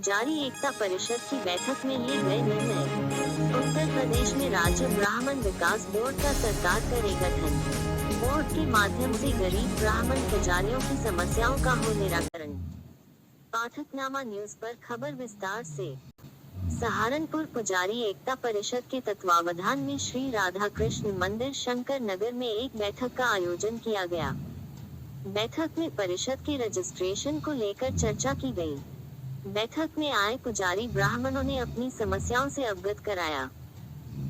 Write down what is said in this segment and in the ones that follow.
पुजारी एकता परिषद की बैठक में लिए गए निर्णय। उत्तर प्रदेश में राज्य ब्राह्मण विकास बोर्ड का सरकार करे गठन। बोर्ड के माध्यम से गरीब ब्राह्मण पुजारियों की समस्याओं का हो निराकरण। पाठकनामा न्यूज पर खबर विस्तार से। सहारनपुर पुजारी एकता परिषद के तत्वावधान में श्री राधा कृष्ण मंदिर शंकर नगर में एक बैठक का आयोजन किया गया। बैठक में परिषद के रजिस्ट्रेशन को लेकर चर्चा की गई। बैठक में आए पुजारी ब्राह्मणों ने अपनी समस्याओं से अवगत कराया।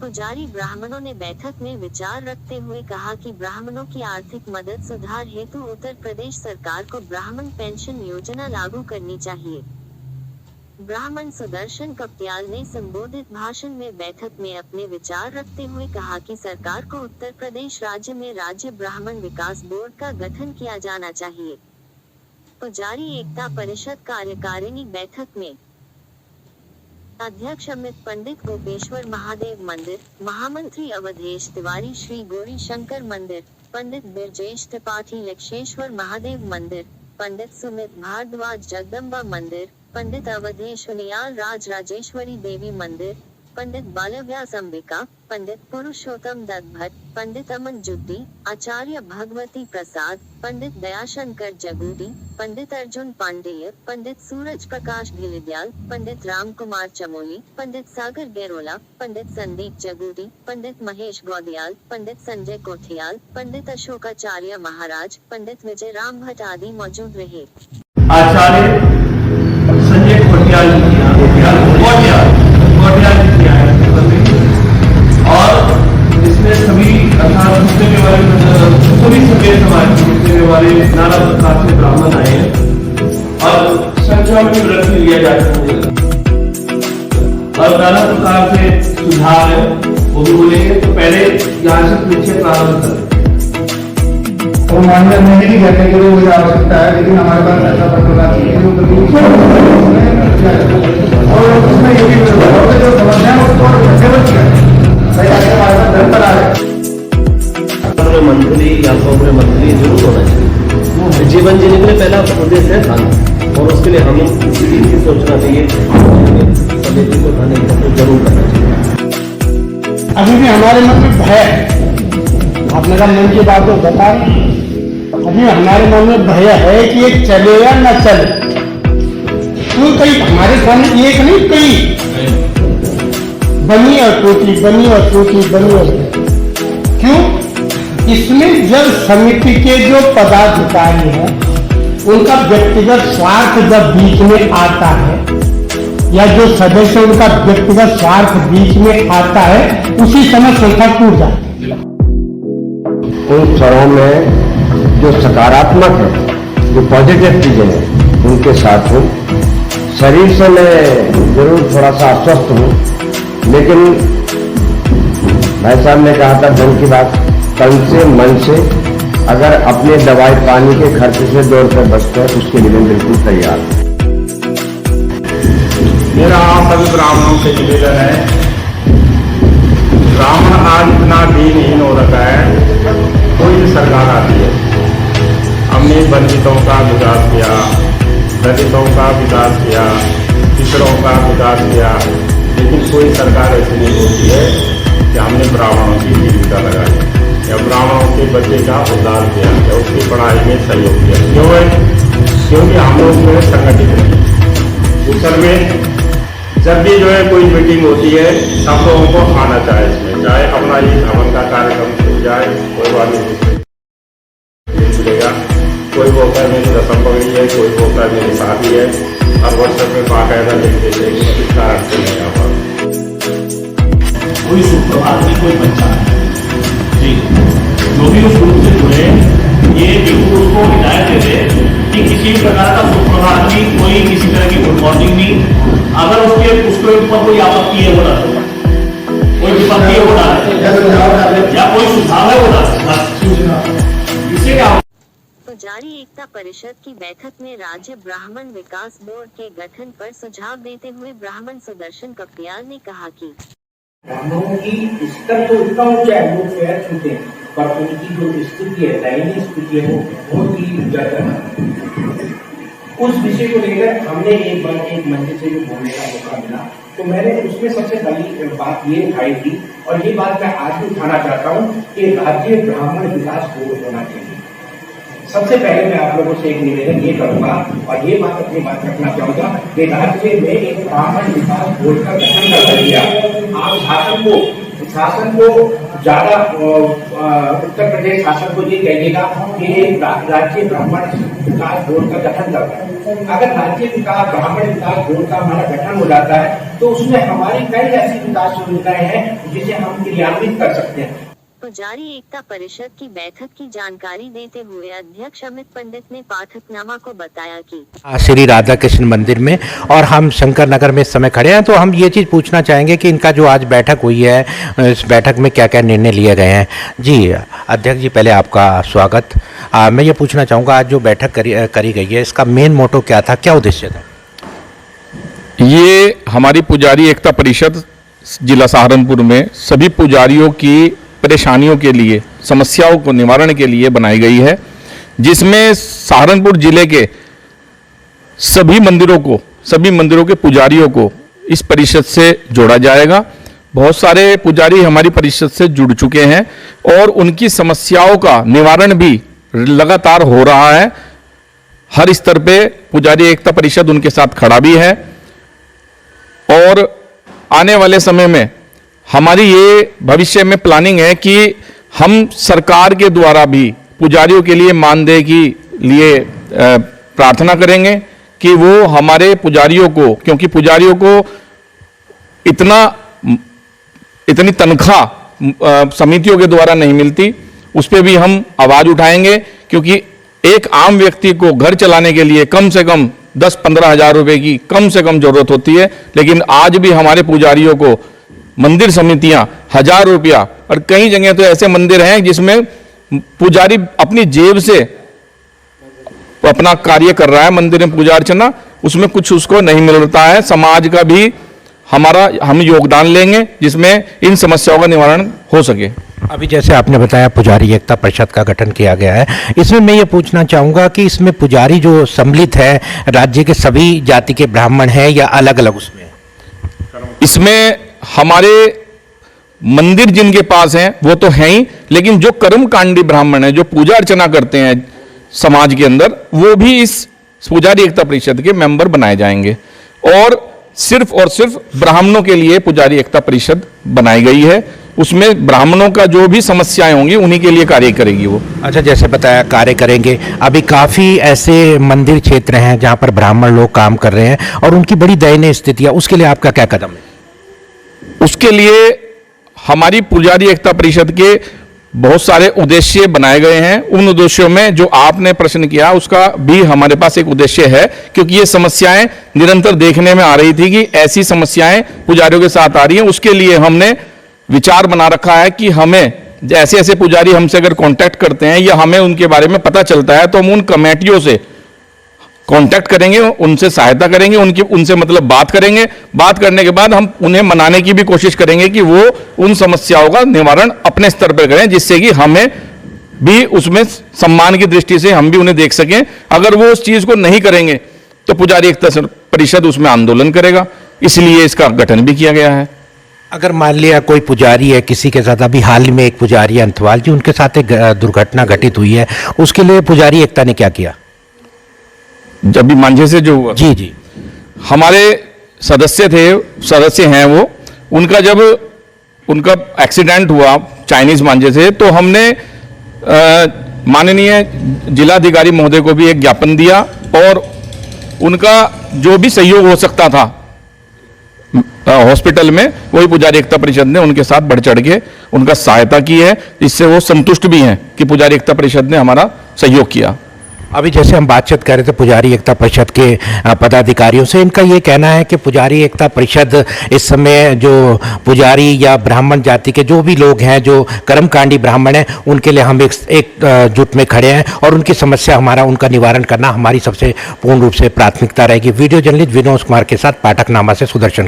पुजारी ब्राह्मणों ने बैठक में विचार रखते हुए कहा कि ब्राह्मणों की आर्थिक मदद सुधार हेतु उत्तर प्रदेश सरकार को ब्राह्मण पेंशन योजना लागू करनी चाहिए। ब्राह्मण सुदर्शन कप्टियाल ने संबोधित भाषण में बैठक में अपने विचार रखते हुए कहा कि सरकार को उत्तर प्रदेश राज्य में राज्य ब्राह्मण विकास बोर्ड का गठन किया जाना चाहिए। पुजारी एकता परिषद कार्यकारिणी बैठक में अध्यक्ष अमित पंडित गोपेश्वर महादेव मंदिर, महामंत्री अवधेश तिवारी श्री गौरी शंकर मंदिर, पंडित बिरजेश त्रिपाठी लक्षेश्वर महादेव मंदिर, पंडित सुमित भारद्वाज जगदम्बा मंदिर, पंडित अवधेश उनियाल राज राजेश्वरी देवी मंदिर, पंडित बालव्यास अंबिका, पंडित पुरुषोत्तम दत्त भट्ट, पंडित अमन जुद्दी, आचार्य भगवती प्रसाद, पंडित दयाशंकर जगूडी, पंडित अर्जुन पांडेय, पंडित सूरज प्रकाश भिलिदयाल, पंडित राम कुमार चमोली, पंडित सागर गेरोला, पंडित संदीप जगूडी, पंडित महेश गौदियाल, पंडित संजय कोठियाल, पंडित अशोकाचार्य महाराज, पंडित विजय राम भट्ट आदि मौजूद रहे। आचार्य संजय कोठियाल जी और इसमें सभी अर्थात जितने वाले सभी सभ्य समाज के जितने वाले नाना प्रकार से ब्राह्मण आए हैं और संख्या में वृद्धि लिया जाता है और नाना प्रकार से सुधार है वो भी बोलेंगे। तो पहले यहाँ से पीछे प्रारंभ करें। तो मानने में नहीं कहते कि वो मुझे आवश्यकता है, लेकिन हमारे पास ऐसा होना चाहिए और उसमें ये भी जो समस्या है उसको मंथली या प्रोग्राम मंथली जरूर होना चाहिए। जीवन जीने के लिए पहला उद्देश्य है खाना और उसके लिए हमें इसी चीज की सोचना चाहिए, समिति को खाने का जरूर करना चाहिए। अभी भी हमारे मन में भय है। आपने कहा मन की बात तो बता, अभी हमारे मन में भय है कि ये चलेगा न चले। क्यों कई हमारे सामने एक नहीं कई बनी और टूटी, बनी और टूटी, बनी और टूटी। क्यों? इसमें जब समिति के जो पदाधिकारी हैं उनका व्यक्तिगत स्वार्थ जब बीच में आता है या जो सदस्य उनका व्यक्तिगत स्वार्थ बीच में आता है, उसी समय संस्था टूट जाती है। उन स्वरों में जो सकारात्मक है, जो पॉजिटिव चीजें हैं, उनके साथ हूँ। शरीर से मैं जरूर थोड़ा सा अस्वस्थ हूँ, लेकिन भाई साहब ने कहा था धन की बात, तन से मन से अगर अपने दवाई पानी के खर्च से दौड़ कर बचते हैं उसके लिए बिल्कुल तैयार। मेरा आप सभी ब्राह्मणों से निवेदन है, ब्राह्मण आज इतना दीनहीन हो रखा है। कोई भी सरकार आती है, हमने वंचितों का विकास किया, दलितों का विकास किया, पिछड़ों का विकास किया, लेकिन कोई सरकार ऐसी नहीं होती है कि हमने ब्राह्मणों की जीविका लगाई या ब्राह्मणों के बच्चे का उद्धार किया या उसकी पढ़ाई में सहयोग किया। क्यों है? क्योंकि हम लोग जो है संगठित नहीं। उस में जब भी जो है कोई मीटिंग होती है सब लोगों को आना चाहे, इसमें चाहे अपना ये हवन का कार्यक्रम छूट जाए, कोई बात नहीं मिलेगा। कोई बोलता है मेरी रसम पकड़ी है, कोई बोलता है मेरी शादी है, और व्हाट्सएप में बाकायदा लिख देते हैं कि इस कारण से नहीं आ पा। कोई सुप्रभात नहीं, कोई बच्चा जी जो भी उस ग्रुप से जुड़े ये बिल्कुल उसको हिदायत दे दे कि किसी प्रकार का सुप्रभात नहीं, कोई किसी तरह की गुड मॉर्निंग नहीं। अगर उसके ऊपर कोई आपत्ति है वो डाले, कोई विपत्ति है वो डाले, या कोई सुझाव है वो डाले, इससे क्या। पुजारी एकता परिषद की बैठक में राज्य ब्राह्मण विकास बोर्ड के गठन पर सुझाव देते हुए ब्राह्मण सुदर्शन कप्टियाल ने कहा कि ब्राह्मणों की स्तर तो इतना ऊंचा है, वो पैर छूटे, पर उनकी जो स्थिति है, दयनीय स्थिति है, वो बहुत ही ज्यादा उस विषय को लेकर हमने एक बार एक मंच से जो बोलने का मौका मिला, तो मैंने उसमें सबसे बड़ी बात ये उठाई थी, और ये बात मैं आज भी उठाना चाहता हूँ कि राज्य ब्राह्मण विकास बोर्ड होना चाहिए। सबसे पहले मैं आप लोगों से एक निवेदन ये करूंगा और ये बात अपनी बात रखना चाहूंगा कि राज्य में एक ब्राह्मण विकास बोर्ड का गठन कर दिया। आप शासन को ज्यादा उत्तर प्रदेश शासन को ये कहिएगा कि एक राज्य ब्राह्मण विकास बोर्ड का गठन करता है। अगर राज्य ब्राह्मण विकास बोर्ड का हमारा गठन हो जाता है तो उसमें हमारी कई ऐसी विकास योजनाएं हैं जिसे हम क्रियान्वित कर सकते हैं। पुजारी एकता परिषद की बैठक की जानकारी देते हुए अध्यक्ष अमित पंडित ने पाठकनामा को बताया कि श्री राधा कृष्ण मंदिर में, और हम शंकर नगर में इस समय खड़े हैं, तो हम ये चीज़ पूछना चाहेंगे कि इनका जो आज बैठक हुई है, इस बैठक में क्या क्या निर्णय लिए गए हैं। जी अध्यक्ष जी, पहले आपका स्वागत। मैं ये पूछना चाहूँगा, आज जो बैठक करी गई है, इसका मेन मोटो क्या था, क्या उद्देश्य था? ये हमारी पुजारी एकता परिषद जिला सहारनपुर में सभी पुजारियों की परेशानियों के लिए, समस्याओं को निवारण के लिए बनाई गई है, जिसमें सहारनपुर जिले के सभी मंदिरों के पुजारियों को इस परिषद से जोड़ा जाएगा। बहुत सारे पुजारी हमारी परिषद से जुड़ चुके हैं और उनकी समस्याओं का निवारण भी लगातार हो रहा है। हर स्तर पे पुजारी एकता परिषद उनके साथ खड़ा भी है, और आने वाले समय में हमारी ये भविष्य में प्लानिंग है कि हम सरकार के द्वारा भी पुजारियों के लिए मानदेय के लिए प्रार्थना करेंगे कि वो हमारे पुजारियों को, क्योंकि पुजारियों को इतनी तनख्वाह समितियों के द्वारा नहीं मिलती, उस पर भी हम आवाज उठाएंगे, क्योंकि एक आम व्यक्ति को घर चलाने के लिए कम से कम 10-15 हज़ार रुपए की कम से कम जरूरत होती है, लेकिन आज भी हमारे पुजारियों को मंदिर समितियां 1000 रुपया, और कई जगह तो ऐसे मंदिर हैं जिसमें पुजारी अपनी जेब से अपना कार्य कर रहा है, मंदिर में पूजा अर्चना, उसमें कुछ उसको नहीं मिलता है। समाज का भी हम योगदान लेंगे जिसमें इन समस्याओं का निवारण हो सके। अभी जैसे आपने बताया पुजारी एकता परिषद का गठन किया गया है, इसमें मैं ये पूछना चाहूँगा कि इसमें पुजारी जो सम्मिलित है, राज्य के सभी जाति के ब्राह्मण हैं या अलग अलग? इसमें हमारे मंदिर जिनके पास हैं वो तो हैं ही, लेकिन जो कर्मकांडी ब्राह्मण हैं, जो पूजा अर्चना करते हैं समाज के अंदर, वो भी इस पुजारी एकता परिषद के मेंबर बनाए जाएंगे, और सिर्फ ब्राह्मणों के लिए पुजारी एकता परिषद बनाई गई है। उसमें ब्राह्मणों का जो भी समस्याएं होंगी उन्हीं के लिए कार्य करेगी वो। अच्छा, जैसे बताया कार्य करेंगे, अभी काफ़ी ऐसे मंदिर क्षेत्र हैं जहां पर ब्राह्मण लोग काम कर रहे हैं और उनकी बड़ी दयनीय स्थिति है, उसके लिए आपका क्या कदम है? उसके लिए हमारी पुजारी एकता परिषद के बहुत सारे उद्देश्य बनाए गए हैं। उन उद्देश्यों में जो आपने प्रश्न किया उसका भी हमारे पास एक उद्देश्य है, क्योंकि ये समस्याएं निरंतर देखने में आ रही थी कि ऐसी समस्याएं पुजारियों के साथ आ रही हैं। उसके लिए हमने विचार बना रखा है कि हमें ऐसे ऐसे पुजारी हमसे अगर कांटेक्ट करते हैं या हमें उनके बारे में पता चलता है तो हम उन कमेटियों से कांटेक्ट करेंगे, उनसे सहायता करेंगे, उनसे मतलब बात करेंगे। बात करने के बाद हम उन्हें मनाने की भी कोशिश करेंगे कि वो उन समस्याओं का निवारण अपने स्तर पर करें, जिससे कि हमें भी उसमें सम्मान की दृष्टि से हम भी उन्हें देख सकें। अगर वो उस चीज को नहीं करेंगे तो पुजारी एकता परिषद उसमें आंदोलन करेगा, इसलिए इसका गठन भी किया गया है। अगर मान लिया कोई पुजारी है, किसी के साथ, अभी हाल ही में एक पुजारी अंतवाल जी, उनके साथ एक दुर्घटना घटित हुई है, उसके लिए पुजारी एकता ने क्या किया? जब भी मांझे से जो हुआ, जी हमारे सदस्य हैं वो, जब उनका एक्सीडेंट हुआ चाइनीज मांझे से, तो हमने माननीय जिलाधिकारी महोदय को भी एक ज्ञापन दिया और उनका जो भी सहयोग हो सकता था हॉस्पिटल में, वही पुजारी एकता परिषद ने उनके साथ बढ़ चढ़ के उनका सहायता की है, जिससे वो संतुष्ट भी हैं कि पुजारी एकता परिषद ने हमारा सहयोग किया। अभी जैसे हम बातचीत कर रहे थे पुजारी एकता परिषद के पदाधिकारियों से, इनका ये कहना है कि पुजारी एकता परिषद इस समय जो पुजारी या ब्राह्मण जाति के जो भी लोग हैं, जो कर्मकांडी ब्राह्मण हैं, उनके लिए हम एक जुट में खड़े हैं और उनकी समस्या उनका निवारण करना हमारी सबसे पूर्ण रूप से प्राथमिकता रहेगी। वीडियो जर्नलिस्ट विनोद कुमार के साथ पाठकनामा से सुदर्शन।